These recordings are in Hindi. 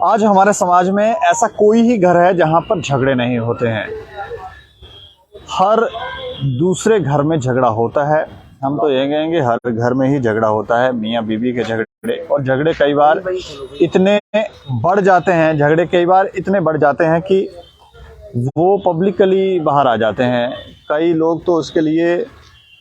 आज हमारे समाज में ऐसा कोई ही घर है जहां पर झगड़े नहीं होते हैं। हर दूसरे घर में झगड़ा होता है। हम तो ये कहेंगे हर घर में ही झगड़ा होता है, मियाँ बीवी के झगड़े। और झगड़े कई बार इतने बढ़ जाते हैं, कि वो पब्लिकली बाहर आ जाते हैं। कई लोग तो उसके लिए,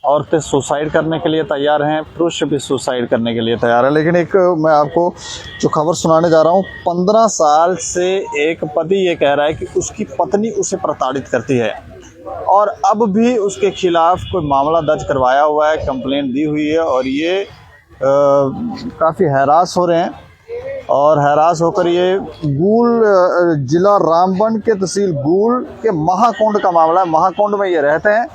औरतें सुसाइड करने के लिए तैयार हैं, पुरुष भी सुसाइड करने के लिए तैयार है। लेकिन एक मैं आपको जो खबर सुनाने जा रहा हूँ, 15 साल से एक पति ये कह रहा है कि उसकी पत्नी उसे प्रताड़ित करती है और अब भी उसके खिलाफ कोई मामला दर्ज करवाया हुआ है, कंप्लेंट दी हुई है। और ये काफ़ी हैरास हो रहे हैं और हैरास होकर ये गूल जिला रामबन के तहसील गूल के महाकुंड का मामला है। महाकुंड में ये रहते हैं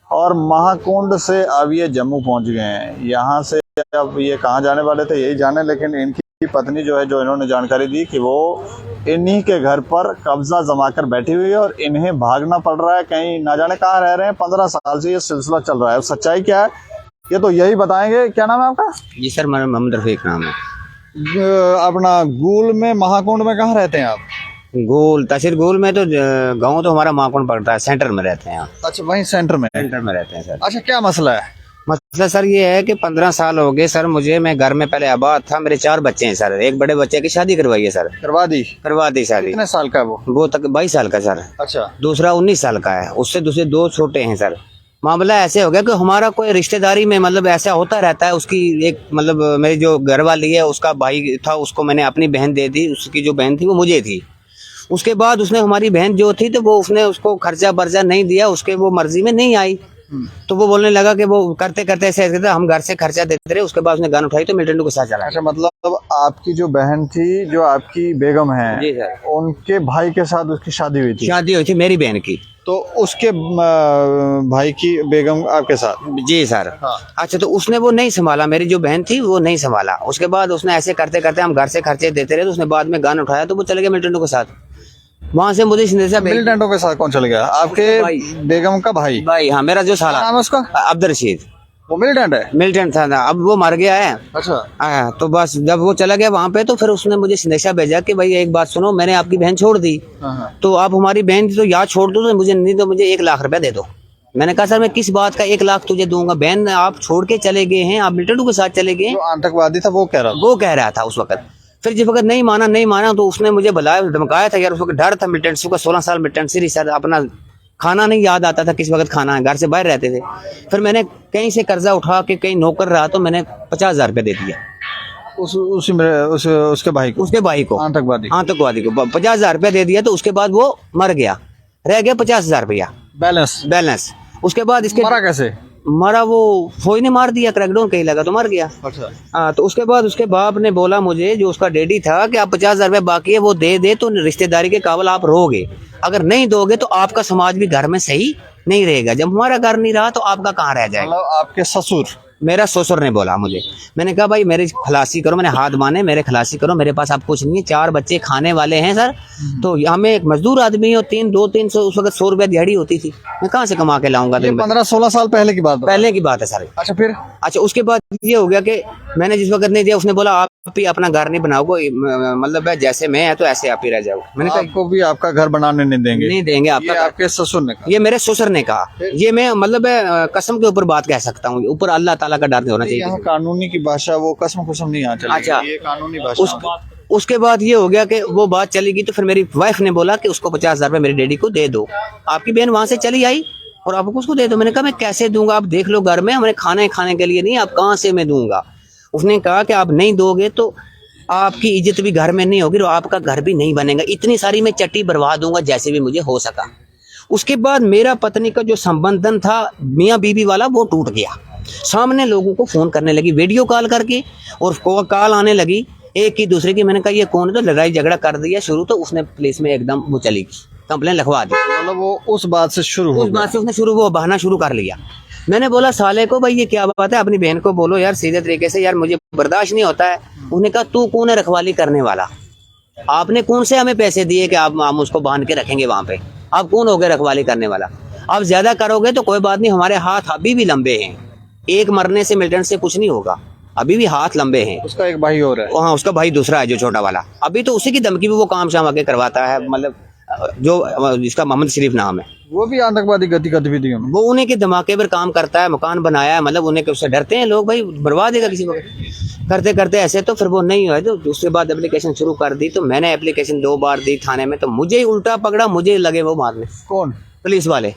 और महाकुंड से अब ये जम्मू पहुंच गए हैं। यहाँ से अब ये कहाँ जाने वाले थे यही जाने, लेकिन इनकी पत्नी जो है, जो इन्होंने जानकारी दी कि वो इन्हीं के घर पर कब्जा जमा कर बैठी हुई है और इन्हें भागना पड़ रहा है, कहीं ना जाने कहाँ रह रहे हैं। 15 साल से ये सिलसिला चल रहा है। सच्चाई क्या है ये तो यही बताएंगे। क्या नाम है आपका? जी सर, मेरा मोहम्मद रफीक नाम है। अपना गूल में महाकुंड में कहाँ रहते हैं आप? गोल तहसील गोल में तो गांव तो हमारा महाकुंड पड़ता है, सेंटर में रहते हैं। अच्छा, वहीं सेंटर में रहते हैं सर। अच्छा, क्या मसला है? मसला सर ये है कि 15 साल हो गए सर मुझे, मैं घर में पहले आबाद था। मेरे 4 बच्चे हैं सर। एक बड़े बच्चे की शादी करवाई है सर। करवा दी शादी। कितने साल का है वो तक 22 साल का सर। अच्छा। दूसरा दूसरा 19 साल का है। उससे दूसरे 2 छोटे हैं सर। मामला ऐसे हो गया कि हमारा कोई रिश्तेदारी में मतलब ऐसा होता रहता है। उसकी एक मतलब मेरी जो घर वाली है उसका भाई था, उसको मैंने अपनी बहन दे दी। उसकी जो बहन थी वो मुझे थी। उसके बाद उसने हमारी बहन जो थी तो वो उसने उसको खर्चा बर्चा नहीं दिया, उसके वो मर्जी में नहीं आई। तो वो बोलने लगा कि वो करते करते ऐसे हम घर से खर्चा देते रहे। उसके बाद उसने गन उठाई तो मिलिटेंट के साथ चला। अच्छा, मतलब आपकी जो बहन थी, जो आपकी बेगम है, जी सर, उनके भाई के साथ उसकी शादी हुई थी मेरी बहन की। तो उसके भाई की बेगम आपके साथ? जी सर। हाँ। अच्छा, तो उसने वो नहीं संभाला, मेरी जो बहन थी वो नहीं संभाला। उसके बाद उसने ऐसे करते करते हम घर से खर्चे देते रहे तो उसने बाद में गन उठाया तो वो चले गए मिलिटेंटों के साथ। वहाँ से मुझे मिलिटेंटों के साथ कौन चले गया? आपके बेगम का भाई? हाँ, मेरा जो साला नाम है उसका? अब्दुल रशीद। वो मिलिटेंट है? मिलिटेंट था ना, अब वो मर गया है। अच्छा। तो बस जब वो चला गया वहाँ पे तो फिर उसने मुझे संदेशा भेजा कि भाई एक बात सुनो, मैंने आपकी बहन छोड़ दी, तो आप हमारी बहन तो यहाँ छोड़ दो, तो मुझे नहीं तो मुझे 1 लाख रुपया दे दो। मैंने कहा सर मैं किस बात का 1 लाख तुझे दूंगा? बहन आप छोड़ के चले गए हैं, आप मिलिटेंटों के साथ चले गए। आतंकवादी था वो कह रहा था उस वक्त। फिर जिस वक्त नहीं माना तो उसने मुझे बुलाया, धमकाया था यार। उस वक्त डर था मिलिटेंट का। 16 साल मिलिटेंट से सर, अपना खाना नहीं याद आता था किस वक्त खाना है, घर से बाहर रहते थे। फिर मैंने कहीं से कर्जा उठा के कहीं नौकर रहा तो मैंने 50,000 रुपया दे दिया उसके भाई को आतंकवादी को 50,000 रुपया दे दिया। तो उसके बाद वो मर गया, रह गया 50,000 रुपया बैलेंस। उसके बाद इसके मरा कैसे? मरा वो फौज ने मार दिया, क्रैकडाउन कहीं लगा तो मर गया। अच्छा। हाँ, तो उसके बाद उसके बाप ने बोला मुझे, जो उसका डैडी था, कि आप 50,000 रुपये बाकी है वो दे तो रिश्तेदारी के काबिल आप रहोगे, अगर नहीं दोगे तो आपका समाज भी घर में सही नहीं रहेगा। जब हमारा घर नहीं रहा तो आपका कहाँ रह जाएगा? मतलब आपके ससुर? मेरा ससुर ने बोला मुझे। मैंने कहा भाई मेरी खलासी करो, मैंने हाथ बांधे, मेरे खलासी करो, मेरे पास अब कुछ नहीं है। 4 बच्चे खाने वाले हैं सर। तो हमें एक मजदूर आदमी हो, 200-300 उस वक्त 100 रुपया दिहाड़ी होती थी, मैं कहाँ से कमा के लाऊंगा? 15-16 साल पहले की बात है सर। अच्छा, फिर? अच्छा, उसके बाद ये हो गया कि मैंने जिस वक्त नहीं दिया, उसने बोला आप भी अपना घर नहीं बनाओगे, मतलब जैसे मैं है तो ऐसे आप ही रह जाओ। मैंने कहा आपको भी आपका घर बनाने नहीं देंगे आपका। आपके ससुर ने कहा? ये मेरे ससुर ने कहा। ये मैं मतलब कसम के ऊपर बात कह सकता हूँ, ऊपर अल्लाह ताला का डर होना चाहिए। कानूनी की भाषा वो कसम नहीं आ चलेगी। अच्छा, ये कानूनी भाषा। उसके बाद ये हो गया कि वो बात चली गई। तो फिर मेरी वाइफ ने बोला कि उसको 50,000 रुपये मेरे डैडी को दे दो, आपकी बहन वहां से चली आई और आपको उसको दे दो। मैंने कहा मैं कैसे दूंगा? आप देख लो घर में हमें खाने के लिए नहीं, आप कहाँ से मैं दूंगा? उसने कहा कि आप नहीं दोगे तो आपकी इज्जत भी घर में नहीं होगी और आपका घर भी नहीं बनेगा। इतनी सारी मैं चट्टी बर्बाद दूंगा जैसे भी मुझे हो सका। उसके बाद मेरा पत्नी का जो संबंधन था मियाँ बीवी वाला वो टूट गया। सामने लोगों को फोन करने लगी वीडियो कॉल करके, और कॉल आने लगी एक की दूसरे की। मैंने कहा ये कौन है? तो लड़ाई झगड़ा कर दिया शुरू। तो उसने पुलिस में एकदम वो चली गई, कंप्लेन लिखवा दी। मतलब वो उस बात से उसने वो बहाना शुरू कर लिया। मैंने बोला साले को भाई ये क्या बात है, अपनी बहन को बोलो यार सीधे तरीके से, यार मुझे बर्दाश्त नहीं होता है। उसने कहा तू कौन है रखवाली करने वाला? आपने कौन से हमें पैसे दिए कि आप हम उसको बांध के रखेंगे वहां पे? आप कौन हो गए रखवाली करने वाला? आप ज्यादा करोगे तो कोई बात नहीं, हमारे हाथ अभी भी लंबे हैं, एक मरने से मिलिटेंट से कुछ नहीं होगा। अभी भी हाथ लंबे हैं। उसका एक भाई और है। हाँ, उसका भाई दूसरा है जो छोटा वाला, अभी तो उसी की धमकी भी वो काम शाम आगे करवाता है, मतलब जो जिसका मोहम्मद शरीफ नाम है, वो भी आतंकवादी गतिविधियों में। वो उन्हीं के धमाके पर काम करता है, मकान बनाया है, मतलब उन्हें उससे डरते हैं लोग, भाई बर्बाद देगा किसी को करते करते ऐसे। तो फिर वो नहीं हुआ, तो उसके बाद एप्लीकेशन शुरू कर दी, तो मैंने एप्लीकेशन 2 बार दी थाने में, तो मुझे ही उल्टा पकड़ा, मुझे लगे वो मारने। कौन? पुलिस वाले।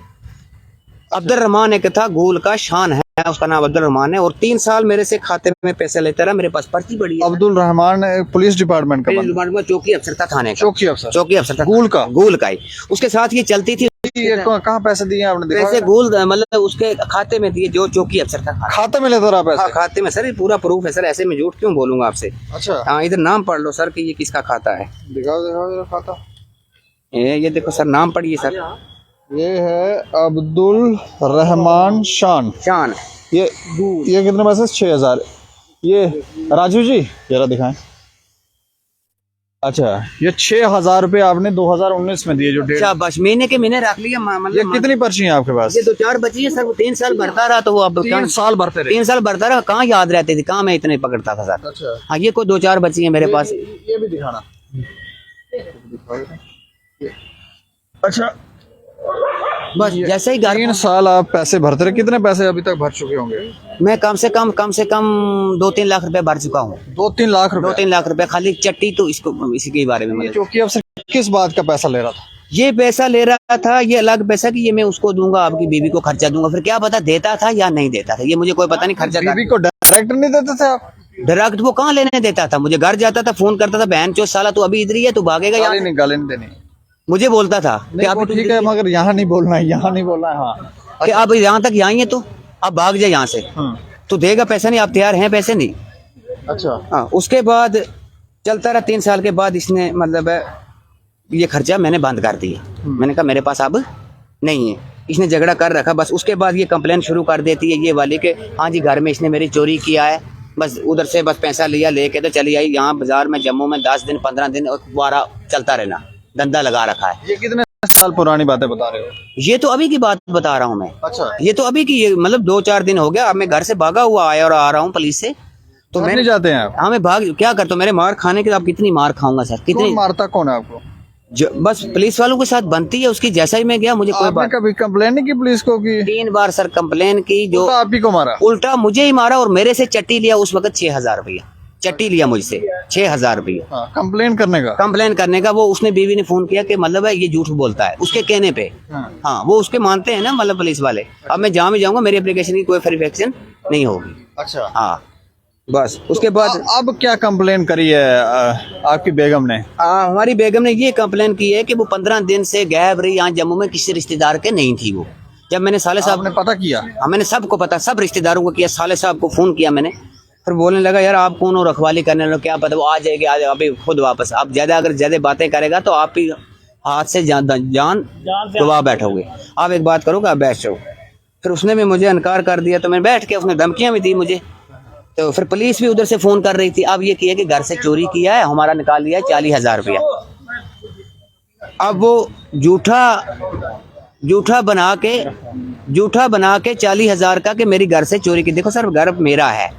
अब्दुल रहमान एक था, गोल का शान है उसका नाम, अब्दुल रहमान है, और 3 साल मेरे से खाते में पैसे लेता रहा, मेरे पास पर्ची पड़ी है। अब्दुल रहमान पुलिस डिपार्टमेंट का बंदा। डिपार्टमेंट में चौकी अफसर था थाने का। चौकी अफसर? चौकी अफसर था गोल का? गोल का ही। उसके साथ ये चलती थी। ये कहाँ पैसे दिए आपने? पैसे गोल मतलब उसके खाते में दिए, जो चौकी अफसर था। खाते में लेता रहा पैसे? हाँ, खाते में सर, ये पूरा प्रूफ है सर, ऐसे में झूठ क्यों बोलूंगा आपसे। अच्छा, हाँ, इधर नाम पढ़ लो सर कि ये किसका खाता है। दिखाओ दिखाओ जरा खाता। ये देखो सर, नाम पढ़िए सर। ये है अब्दुल रहमान शान। शान। ये कितने पैसे? 6000। ये राजू जी जरा दिखाएं। अच्छा, ये 6000 रुपये आपने 2019 में दिए जो डेढ़। बस महीने के महीने रख लिया। ये कितनी पर्ची है आपके पास? ये 2-4 बची है सर, वो 3 साल भरता रहा, तो वो अब 3 साल भरते रहे? 3 साल भरता रहा, कहाँ याद रहती थी, कहाँ मैं इतने पकड़ता था सर। अच्छा, हाँ, ये कोई 2-4 बची है मेरे पास। ये भी दिखाना। अच्छा, बस जैसे ही 3 साल आप पैसे भरते रहे। कितने पैसे अभी तक भर चुके होंगे? मैं कम से कम 2-3 लाख रुपए भर चुका हूँ। 2-3 लाख रुपए? 2-3 लाख रुपए खाली चट्टी, तो इसको इसी के बारे में ये मतलब। चौकी अफसर किस बात का पैसा ले रहा था? ये पैसा ले रहा था, ये अलग पैसा कि ये मैं उसको दूंगा, आपकी बीवी को खर्चा दूंगा, फिर क्या पता देता था या नहीं देता था, ये मुझे कोई पता नहीं। खर्चा बीवी को डायरेक्ट नहीं देते थे आप? डायरेक्ट वो कहाँ लेने देता था, मुझे घर जाता था, फोन करता था, बहन चो साला तू अभी इधर ही है, तू भागेगा यहाँ। गाली नहीं देनी। मुझे बोलता था कि वो ठीक है, मगर यहाँ नहीं बोलना है, यहाँ नहीं बोलना है। हाँ, कि अब यहाँ तक यहाँ ही है, तो अब भाग जाए यहाँ से, तो देगा पैसा नहीं, आप तैयार हैं पैसे नहीं। अच्छा, हाँ, उसके बाद चलता रहा। 3 साल के बाद इसने मतलब ये खर्चा मैंने बंद कर दिया। मैंने कहा मेरे पास अब नहीं है, इसने झगड़ा कर रखा। बस उसके बाद ये कंप्लेन शुरू कर देती है ये वाली कि हाँ जी घर में इसने मेरी चोरी किया है, बस उधर से बस पैसा लिया, लेके तो चली आई यहाँ बाजार में जम्मू में 10 दिन 15 दिन और दोबारा चलता रहना, धंधा लगा रखा है। ये कितने साल पुरानी बातें बता रहे हो? ये तो अभी की बात बता रहा हूँ मैं। अच्छा, ये तो अभी की, मतलब 2-4 दिन हो गया, अब मैं घर से भागा हुआ आया और आ रहा हूँ पुलिस से, तो मैं नहीं जाते हैं आप? हाँ, मैं भाग क्या करता हूँ, मेरे मार खाने के, अब कितनी मार खाऊंगा सर, कौन कितनी मारता? कौन है आपको? बस पुलिस वालों के साथ बनती है उसकी, जैसा ही मैं गया मुझे कोई आपने बात। कभी कंप्लेन नहीं की पुलिस को कि? 3 बार सर कंप्लेन की, जो आप ही को मारा? उल्टा मुझे ही मारा, और मेरे से चट्टी लिया उस वक्त 6000 रुपया चट्टी लिया मुझसे, 6000 रुपया कंप्लेन करने का? कंप्लेन करने का। वो उसने बीवी ने फोन किया कि मतलब है ये झूठ बोलता है, उसके कहने पे। हाँ, वो उसके मानते हैं ना, मतलब पुलिस वाले। अब मैं जहाँ भी जाऊंगा मेरी एप्लीकेशन की कोई वेरिफिकेशन नहीं होगी। अच्छा, हाँ, बस उसके बाद अब क्या कंप्लेन करी है आपकी बेगम ने? हमारी बेगम ने ये कंप्लेन की है कि वो 15 दिन से गायब रही यहाँ जम्मू में, किसी रिश्तेदार के नहीं थी वो। जब मैंने साले साहब ने पता किया? हाँ, मैंने सबको पता, सब रिश्तेदारों को किया, साले साहब को फोन किया मैंने, फिर बोलने लगा यार आप कौन हो, रखवाली करने लगे, क्या पता वो आ जाएगी अभी खुद वापस। आप ज्यादा अगर ज्यादा बातें करेगा तो आप ही हाथ से जान गवा बैठोगे। आप एक बात करोगे, आप बैठ जाओ। फिर उसने भी मुझे इनकार कर दिया, तो मैं बैठ के, उसने धमकियां भी दी मुझे। तो फिर पुलिस भी उधर से फोन कर रही थी। अब ये किया कि घर से चोरी किया है, हमारा निकाल लिया है 40,000 रुपया। अब वो झूठा बना के 40,000 का कि मेरी घर से चोरी की। देखो सर, घर मेरा है,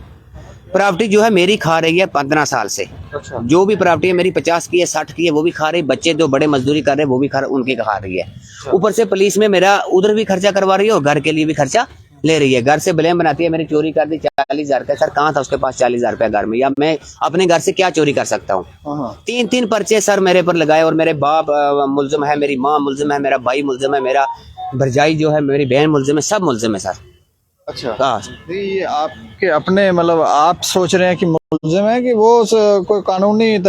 प्रॉपर्टी जो है मेरी खा रही है 15 साल से। अच्छा, जो भी प्रॉपर्टी है मेरी 50 की है, 60 की है, वो भी खा रही है। बच्चे जो बड़े मजदूरी कर रहे हैं वो भी उनकी खा रही है। ऊपर से पुलिस में मेरा उधर भी खर्चा करवा रही है और घर के लिए भी खर्चा ले रही है। घर से ब्लेम बनाती है मेरी चोरी कर दी 40,000 का। सर कहाँ था उसके पास 40,000 रुपया घर में, या मैं अपने घर से क्या चोरी कर सकता हूँ? 3 पर्चे सर मेरे पर लगाए, और मेरे बाप मुलजिम है, मेरी माँ मुलजिम है, मेरा भाई मुलजिम है, मेरा भरजाई जो है, मेरी बहन मुलजिम है, सब मुलजिम है सर। अच्छा, ये आपके अपने मतलब आप सोच रहे हैं कि मुलजिम है कि वो कोई कानूनी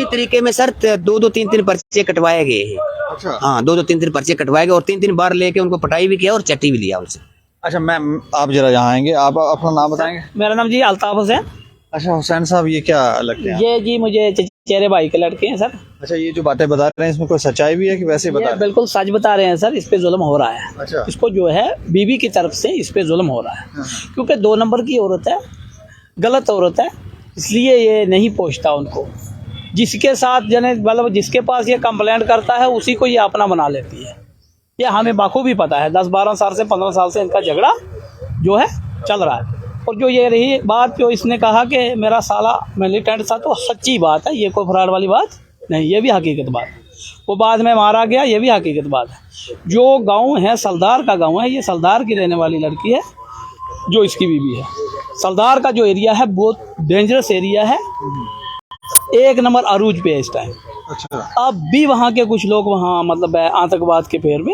तरीके में सर 2-2, 3-3 पर्चे कटवाए गए हैं। अच्छा, हाँ, 2-2, 3-3 पर्चे कटवाए गए, और 3-3 बार लेके उनको पटाई भी किया और चट्टी भी लिया उनसे। अच्छा मैम, आप जरा यहाँ आएंगे, आप अपना नाम बताएंगे? मेरा नाम जी अल्ताफ हुसैन। अच्छा हुसैन साहब, ये क्या लगते हैं? ये जी मुझे चेहरे भाई के लड़के हैं सर। अच्छा, ये जो बातें बता रहे हैं इसमें कोई सच्चाई भी है कि वैसे ही बता रहे हैं? बिल्कुल सच बता रहे हैं सर, इस पे जुल्म हो रहा है। अच्छा, इसको जो है बीवी की तरफ से इस पे जुल्म हो रहा है, क्योंकि 2 नंबर की औरत है, गलत औरत है, इसलिए ये नहीं पहुँचता उनको। जिसके साथ जने मतलब जिसके पास ये कंप्लेंट करता है उसी को ये अपना बना लेती है। ये हमें बाखूबी पता है, 10-12 साल से 15 साल से इनका झगड़ा जो है चल रहा है। और जो ये रही बात जो इसने कहा कि मेरा साला मिलिटेंट था, तो सच्ची बात है, ये कोई फ्रॉड वाली बात नहीं, ये भी हकीकत बात है। वो बाद में मारा गया, ये भी हकीकत बात है। जो गांव है सलदार का गांव है, ये सलदार की रहने वाली लड़की है जो इसकी बीवी है। सलदार का जो एरिया है बहुत डेंजरस एरिया है, एक नंबर अरूज पे है इस टाइम। अच्छा। अब भी वहाँ के कुछ लोग वहाँ मतलब आतंकवाद के फेर में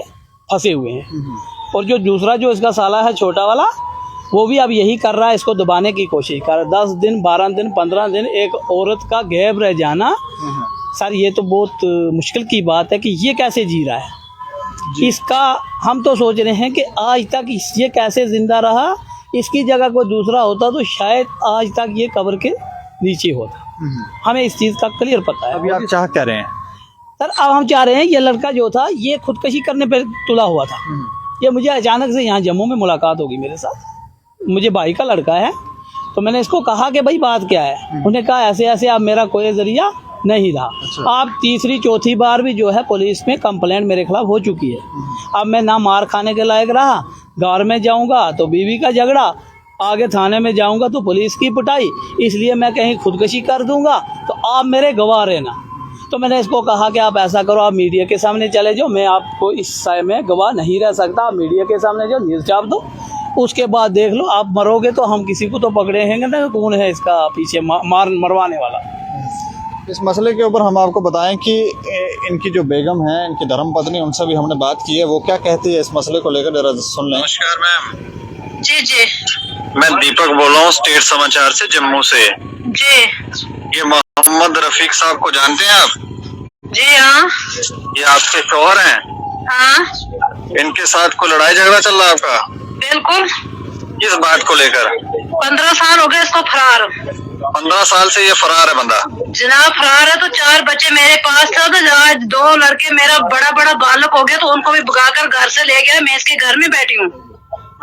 फंसे हुए हैं। और जो दूसरा जो इसका साला है छोटा वाला, वो भी अब यही कर रहा है, इसको दबाने की कोशिश कर रहा है। 10 दिन 12 दिन 15 दिन एक औरत का गैब रह जाना, सर ये तो बहुत मुश्किल की बात है कि ये कैसे जी रहा है। इसका हम तो सोच रहे हैं कि आज तक ये कैसे जिंदा रहा, इसकी जगह कोई दूसरा होता तो शायद आज तक ये कब्र के नीचे होता। हमें इस चीज़ का क्लियर पता है। अभी आप चाह क्या रहे हैं? सर अब हम चाह रहे हैं, ये लड़का जो था ये खुदकशी करने पर तुला हुआ था। ये मुझे अचानक से यहाँ जम्मू में मुलाकात होगी मेरे साथ, मुझे भाई का लड़का है, तो मैंने इसको कहा कि भाई बात क्या है। उन्होंने कहा ऐसे ऐसे, अब मेरा कोई जरिया नहीं रहा। अच्छा। अब तीसरी चौथी बार भी जो है पुलिस में कंप्लेंट मेरे खिलाफ हो चुकी है। अब मैं ना मार खाने के लायक रहा, घर में जाऊंगा तो बीवी का झगड़ा, आगे थाने में जाऊंगा तो पुलिस की पिटाई, इसलिए मैं कहीं खुदकशी कर दूंगा, तो आप मेरे गवाह रहना। तो मैंने इसको कहा कि आप ऐसा करो, आप मीडिया के सामने चले जाओ, मैं आपको इस समय गवाह नहीं रह सकता, आप मीडिया के सामने जाओ, न्यूज़ छाप दो, उसके बाद देख लो, आप मरोगे तो हम किसी को तो पकड़े हैं ना, कौन है इसका पीछे मरवाने वाला। इस मसले के ऊपर हम आपको बताएं कि इनकी जो बेगम है, इनकी धर्मपत्नी, उनसे भी हमने बात की है, वो क्या कहती है इस मसले को लेकर, जरा सुन लें। नमस्कार मैम। जी जी मैं दीपक बोल रहा हूँ स्टेट समाचार से, जम्मू से। जी ये मोहम्मद रफीक साहब को जानते हैं आप? जी हाँ ये आपके शौहर हैं? हाँ इनके साथ कोई लड़ाई झगड़ा चल रहा है आपका? बिल्कुल। किस बात को लेकर? 15 साल हो गए इसको फरार। 15 साल से ये फरार है बंदा? जनाब फरार है, तो 4 बच्चे मेरे पास थे, तो आज 2 लड़के मेरा बड़ा बड़ा बालक हो गया, तो उनको भी भगाकर घर से ले गया। मैं इसके घर में बैठी हूँ।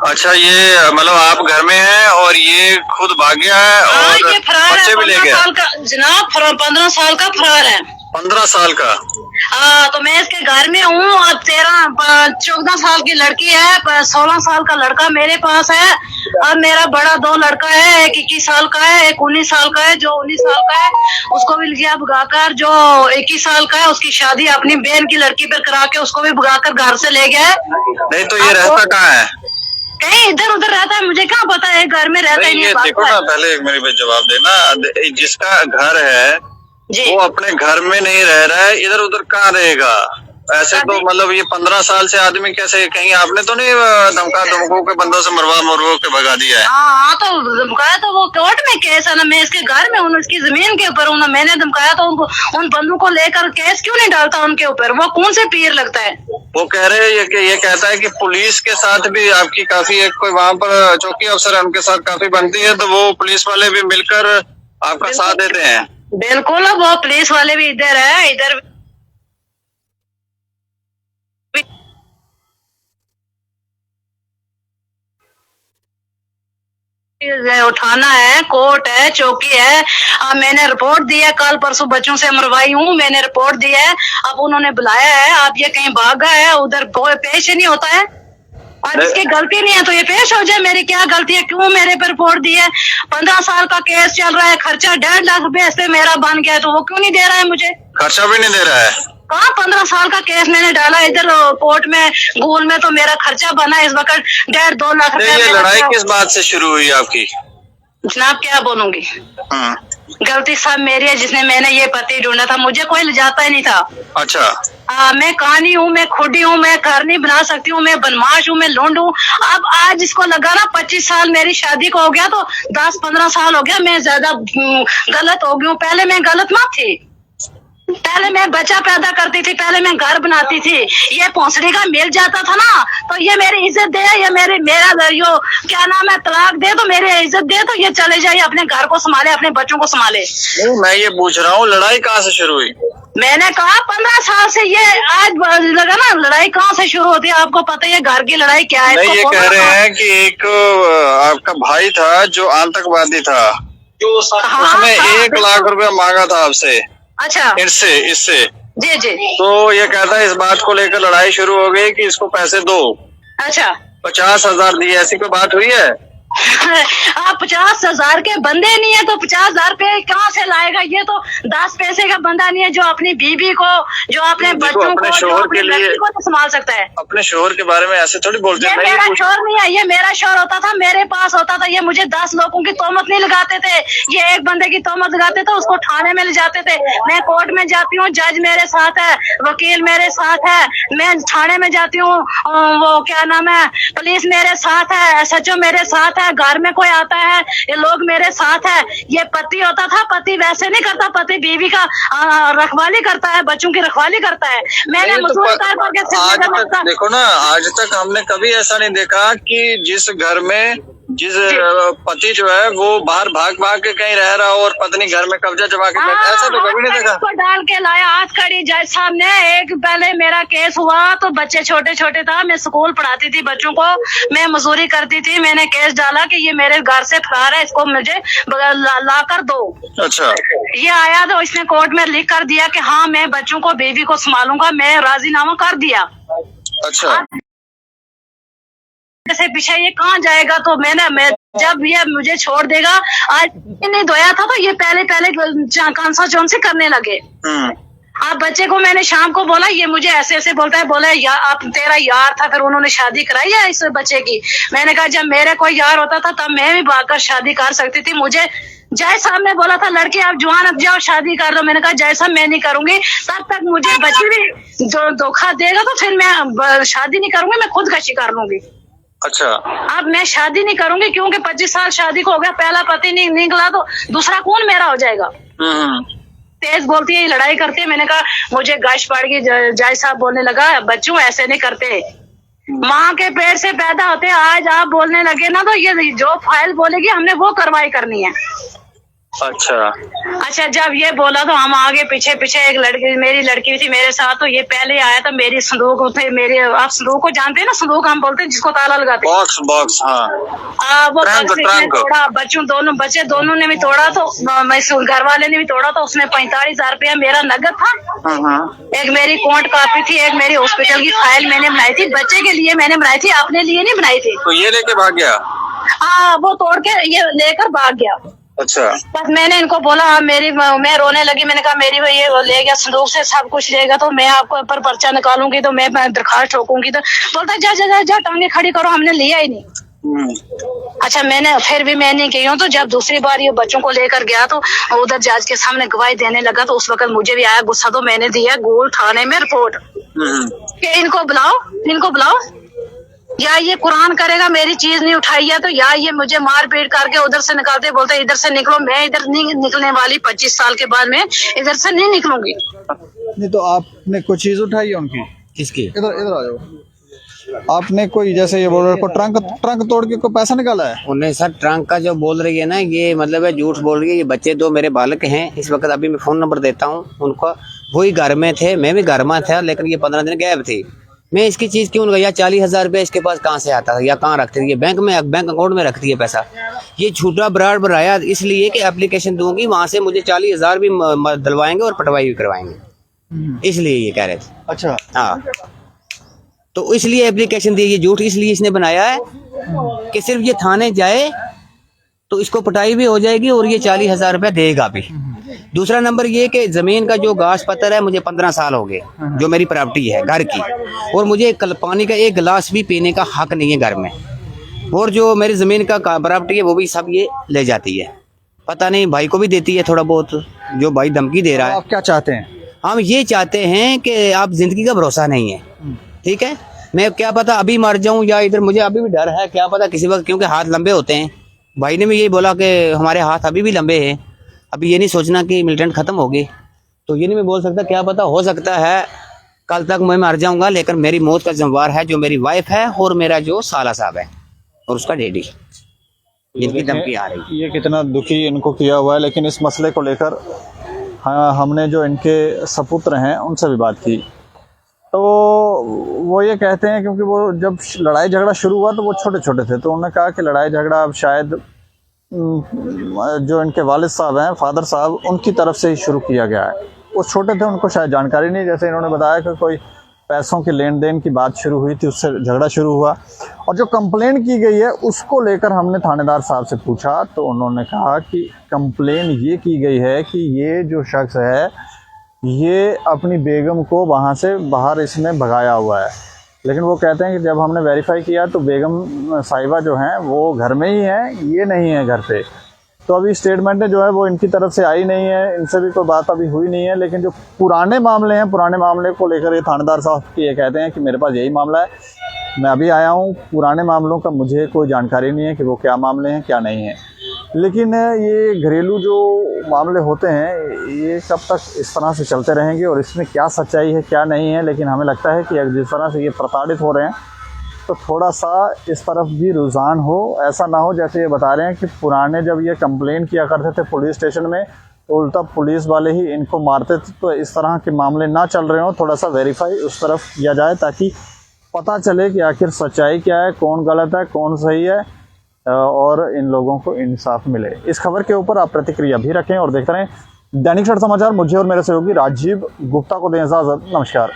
अच्छा, ये मतलब आप घर में हैं और ये खुद भाग गया है और ये फरार है, बच्चे भी ले 15 गया? साल का जनाब, 15 साल का फरार है। 15 साल का? हाँ, तो मैं इसके घर में हूँ। अब 14 साल की लड़की है, 16 साल का लड़का मेरे पास है। अब मेरा बड़ा 2 लड़का है, एक 21 साल का है, एक 19 साल का है। जो 19 साल का है उसको भी लिया भगाकर, जो 21 साल का है उसकी शादी अपनी बहन की लड़की पर करा के उसको भी भगाकर घर से ले गया है। नहीं तो ये रहता कहाँ है? कहीं इधर उधर रहता है, मुझे क्या पता है, घर में रहता ही नहीं, नहीं। ये देखो ना, पहले मेरी बात जवाब देना। जिसका घर है जी वो अपने घर में नहीं रह रहा है, इधर उधर कहाँ रहेगा? ऐसे तो मतलब ये 15 साल से आदमी कैसे, कहीं आपने तो नहीं धमका धमको के बंदों से मरवा के भगा दिया है? हाँ, तो धमकाया तो वो कोर्ट में केस है ना, मैं इसके घर में हूँ, उसकी जमीन के ऊपर हूँ ना। मैंने धमकाया तो उनको, उन बंदों को लेकर केस क्यों नहीं डालता उनके ऊपर? वो कौन से पीर लगता है? वो कह रहे हैं कि ये कहता है कि पुलिस के साथ भी आपकी काफी, एक कोई वहाँ पर चौकी अफसर है उनके साथ काफी बनती है, तो वो पुलिस वाले भी मिलकर आपका साथ देते हैं? बिल्कुल, वो पुलिस वाले भी इधर है, इधर उठाना है, कोर्ट है, चौकी है। अब मैंने रिपोर्ट दी है, कल परसों बच्चों से मरवाई हूँ, मैंने रिपोर्ट दी है। अब उन्होंने बुलाया है, अब ये कहीं भागा है, उधर कोई पेश ही नहीं होता है। और इसकी गलती नहीं है तो ये पेश हो जाए, मेरी क्या गलती है, क्यों मेरे पर रिपोर्ट दी है? 15 साल का केस चल रहा है, खर्चा 1.5 लाख रुपए इससे मेरा बन गया है, तो वो क्यों नहीं दे रहा है मुझे? खर्चा भी नहीं दे रहा है? कहाँ 15 साल का केस मैंने डाला इधर कोर्ट में, गूल में, तो मेरा खर्चा बना इस वक्त 1.5-2 लाख नहीं, ये रुपया। लड़ाई किस बात से शुरू हुई आपकी? जनाब क्या बोलूंगी, गलती सब मेरी है। जिसने मैंने ये पति ढूंढा था, मुझे कोई ले जाता ही नहीं था। अच्छा। मैं कहानी हूँ, मैं खुदी हूँ, मैं घर नहीं बना सकती हूँ, मैं बदमाश हूँ, मैं लौंड हूँ। अब आज इसको लगा ना 25 साल मेरी शादी को हो गया, तो 10-15 साल हो गया मैं ज्यादा गलत हो गई हूँ। पहले मैं गलत ना थी, पहले मैं बच्चा पैदा करती थी, पहले मैं घर बनाती थी। ये भोंसड़ी का मिल जाता था ना, तो ये मेरी इज्जत दे, या मेरा यो क्या नाम है, तलाक दे, तो मेरी इज्जत दे, तो ये चले जाए, अपने घर को संभाले, अपने बच्चों को संभाले। नहीं, मैं ये पूछ रहा हूँ लड़ाई कहाँ से शुरू हुई? मैंने कहा 15 साल से, ये आज लगा ना लड़ाई कहाँ से शुरू होती है? आपको पता है घर की लड़ाई क्या है? नहीं, ये कह रहे हैं कि एक आपका भाई था जो आतंकवादी था, जो उसने 1 लाख रुपया मांगा था आपसे। अच्छा, इससे जी जी। तो ये कहता है इस बात को लेकर लड़ाई शुरू हो गई कि इसको पैसे दो। अच्छा, 50,000 दिए, ऐसी कोई बात हुई है? आप 50,000 के बंदे नहीं है तो 50,000 रुपए कहाँ से लाएगा? ये तो 10 पैसे का बंदा नहीं है जो अपनी बीबी को, जो अपने देखो, बच्चों अपने को, जो शोहर अपनी के लिए- लड़की को तो संभाल सकता है। अपने शोहर के बारे में ऐसे थोड़ी बोलते ये हैं। मैं मेरा ये पूछ- शोहर नहीं है, ये मेरा शोहर होता था, मेरे पास होता था, ये मुझे 10 लोगों की तोहमत नहीं लगाते थे, ये एक बंदे की तोहमत लगाते थे, उसको थाने में ले जाते थे। मैं कोर्ट में जाती हूँ, जज मेरे साथ है, वकील मेरे साथ है, मैं थाने में जाती हूँ, वो क्या नाम है, पुलिस मेरे साथ है, SHO मेरे साथ है, घर में कोई आता है, ये लोग मेरे साथ है। ये पति होता था, पति वैसे नहीं करता, पति बीवी का रखवाली करता है, बच्चों की रखवाली करता है। मैंने नहीं, तो मजदूरी कर करके आज जिंदगी में तक देखो ना, आज तक हमने कभी ऐसा नहीं देखा कि जिस घर में जिस पति जो है वो बाहर भाग भाग के कहीं रह रहा हो और पत्नी घर में कब्जा जमा के बैठे, ऐसा तो कभी नहीं देखा। को डाल के लाया हाथ कड़ी जज साहब ने। एक पहले मेरा केस हुआ तो बच्चे छोटे छोटे था, मैं स्कूल पढ़ाती थी बच्चों को, मैं मजदूरी करती थी, मैंने केस डाला कि ये मेरे घर से फरार है, इसको मुझे ला कर दो। अच्छा, ये आया तो इसने कोर्ट में लिख कर दिया कि हाँ मैं बच्चों को बेबी को संभालूंगा, मैं राजीनामा कर दिया। अच्छा, से पीछे ये कहाँ जाएगा? तो मैं जब ये मुझे छोड़ देगा, आज नहीं धोया था तो ये पहले कांसा चौन से करने लगे। आप बच्चे को मैंने शाम को बोला, ये मुझे ऐसे ऐसे बोलता है, बोला या आप तेरा यार था, फिर उन्होंने शादी कराई है इस बच्चे की। मैंने कहा जब मेरे कोई यार होता था तब मैं भी भागकर शादी कर सकती थी। मुझे जय साहब ने बोला था लड़की आप जवान अब जाओ शादी कर लो, मैंने कहा जय साहब मैं नहीं करूंगी, तब तक मुझे बच्चे भी जो धोखा देगा तो फिर मैं शादी नहीं करूंगी, मैं खुदकशी कर लूंगी। अच्छा, अब मैं शादी नहीं करूंगी क्योंकि 25 साल शादी को हो गया, पहला पति नहीं निकला तो दूसरा कौन मेरा हो जाएगा। तेज बोलती है, लड़ाई करती है। मैंने कहा मुझे गश पड़ गई। जय साहब बोलने लगा बच्चों ऐसे नहीं करते, माँ के पेट से पैदा होते, आज आप बोलने लगे ना तो ये जो फाइल बोलेगी हमने वो कार्रवाई करनी है। अच्छा, जब ये बोला तो हम आगे पीछे पीछे, एक लड़की मेरी लड़की थी मेरे साथ, तो ये पहले आया था, मेरी संदूक थे, मेरे आप संदूक को जानते हैं ना, संदूक हम बोलते हैं जिसको ताला लगाते हैं, बॉक्स हाँ, वो तोड़ा, बच्चे दोनों ने भी तोड़ा, तो घर वाले ने भी तोड़ा, तो उसमें 45,000 रुपया मेरा नगद था, एक मेरी कोर्ट कॉपी थी, एक मेरी हॉस्पिटल की फाइल मैंने बनाई थी, बच्चे के लिए मैंने बनाई थी, अपने लिए नहीं बनाई थी। तो ये लेके भाग गया? वो तोड़ के ये लेकर भाग गया। अच्छा, बस मैंने इनको बोला, मैं रोने लगी, मैंने कहा मेरी ये ले गया संदूक से सब कुछ लेगा तो मैं आपको ऊपर पर्चा निकालूंगी, तो मैं दरखास्त ठोकूंगी। तो बोलता जा जा जा जा टांगे खड़ी करो, हमने लिया ही नहीं। अच्छा, मैंने फिर भी मैं नहीं की हूँ। तो जब दूसरी बार ये बच्चों को लेकर गया तो उधर जज के सामने गवाही देने लगा, तो उस वक्त मुझे भी आया गुस्सा, तो मैंने दिया गोल थाने में रिपोर्ट कि इनको बुलाओ, या ये कुरान करेगा, मेरी चीज नहीं उठाई है तो या ये मुझे मार पीट करके उधर से निकालते, बोलते इधर से निकलो, मैं इधर नहीं निकलने वाली, 25 साल के बाद मैं इधर से नहीं निकलूंगी। नहीं तो आपने कोई चीज उठाई है उनकी? किसकी? इधर आ जाओ। आपने कोई, जैसे ये बोल रहे को ट्रंक तोड़ के कोई पैसा निकाला है? उन्हें सर ट्रंक का जो बोल रही है ना, ये मतलब है झूठ बोल रही है। ये बच्चे दो मेरे बालक हैं इस वक्त, अभी मैं फोन नंबर देता हूँ उनको, वही घर में थे, मैं भी घर में था, लेकिन ये 15 दिन गायब थी। मैं इसकी चीज क्यों लगाया? 40,000 रुपया इसके पास कहाँ से आता है या कहाँ रखती है? बैंक अकाउंट में रखती है पैसा। ये झूठा ब्राड बनाया इसलिए कि एप्लीकेशन दूंगी, वहां से मुझे 40,000 भी दिलवाएंगे और पटवाई भी करवाएंगे, इसलिए ये कह रहे थे। अच्छा, हाँ, तो इसलिए एप्लीकेशन दी, ये झूठ इसलिए इसने बनाया है कि सिर्फ ये थाने जाए तो इसको पटाई भी हो जाएगी और ये 40,000 रुपया देगा भी। दूसरा नंबर ये कि जमीन का जो गाछ पत्थर है, मुझे 15 साल हो गए, जो मेरी प्रॉपर्टी है घर की, और मुझे पानी का एक गिलास भी पीने का हक नहीं है घर में, और जो मेरी जमीन का प्रॉपर्टी है वो भी सब ये ले जाती है। पता नहीं भाई को भी देती है थोड़ा बहुत, जो भाई धमकी दे रहा है। आप क्या चाहते हैं? हम ये चाहते हैं कि आप जिंदगी का भरोसा नहीं है, ठीक है, मैं क्या पता अभी मर जाऊं या इधर, मुझे अभी भी डर है, क्या पता किसी वक्त, क्योंकि हाथ लंबे होते हैं। भाई ने भी यही बोला कि हमारे हाथ अभी भी लंबे हैं, अभी ये नहीं सोचना कि मिलिटेंट खत्म हो गए, तो ये नहीं मैं बोल सकता, क्या पता हो सकता है कल तक मैं मर जाऊंगा, लेकिन मेरी मौत का जिम्मेवार है जो मेरी वाइफ है और मेरा जो साला साहब है और उसका डैडी, जिनकी धमकी आ रही है। ये कितना दुखी इनको किया हुआ है, लेकिन इस मसले को लेकर हाँ, हमने जो इनके सपुत्र हैं उनसे भी बात की, तो वो ये कहते हैं, क्योंकि वो जब लड़ाई झगड़ा शुरू हुआ तो वो छोटे छोटे थे, तो उन्होंने कहा कि लड़ाई झगड़ा अब शायद जो इनके वालिद साहब हैं, फादर साहब, उनकी तरफ से ही शुरू किया गया है। वो छोटे थे, उनको शायद जानकारी नहीं, जैसे इन्होंने बताया कि कोई पैसों के लेन देन की बात शुरू हुई थी, उससे झगड़ा शुरू हुआ। और जो कंप्लेन की गई है उसको लेकर हमने थानेदार साहब से पूछा तो उन्होंने कहा कि कंप्लेन ये की गई है कि ये जो शख्स है ये अपनी बेगम को वहाँ से बाहर इसने भगाया हुआ है। लेकिन वो कहते हैं कि जब हमने वेरीफाई किया तो बेगम साहिबा जो हैं वो घर में ही हैं, ये नहीं है घर पे। तो अभी स्टेटमेंटें जो है वो इनकी तरफ से आई नहीं है, इनसे भी कोई बात अभी हुई नहीं है। लेकिन जो पुराने मामले हैं, पुराने मामले को लेकर ये थानेदार साहब ये कहते हैं कि मेरे पास यही मामला है, मैं अभी आया हूँ, पुराने मामलों का मुझे कोई जानकारी नहीं है कि वो क्या मामले हैं क्या नहीं है। लेकिन ये घरेलू जो मामले होते हैं ये कब तक इस तरह से चलते रहेंगे और इसमें क्या सच्चाई है क्या नहीं है। लेकिन हमें लगता है कि जिस तरह से ये प्रताड़ित हो रहे हैं तो थोड़ा सा इस तरफ भी रुझान हो। ऐसा ना हो जैसे ये बता रहे हैं कि पुराने जब ये कंप्लेन किया करते थे पुलिस स्टेशन में तो उल्टा पुलिस वाले ही इनको मारते थे। तो इस तरह के मामले ना चल रहे हों, थोड़ा सा वेरीफाई उस तरफ किया जाए ताकि पता चले कि आखिर सच्चाई क्या है, कौन गलत है कौन सही है और इन लोगों को इंसाफ मिले। इस खबर के ऊपर आप प्रतिक्रिया भी रखें और देखते रहें दैनिक क्षण समाचार। मुझे और मेरे सहयोगी राजीव गुप्ता को दें इजाज़त। नमस्कार।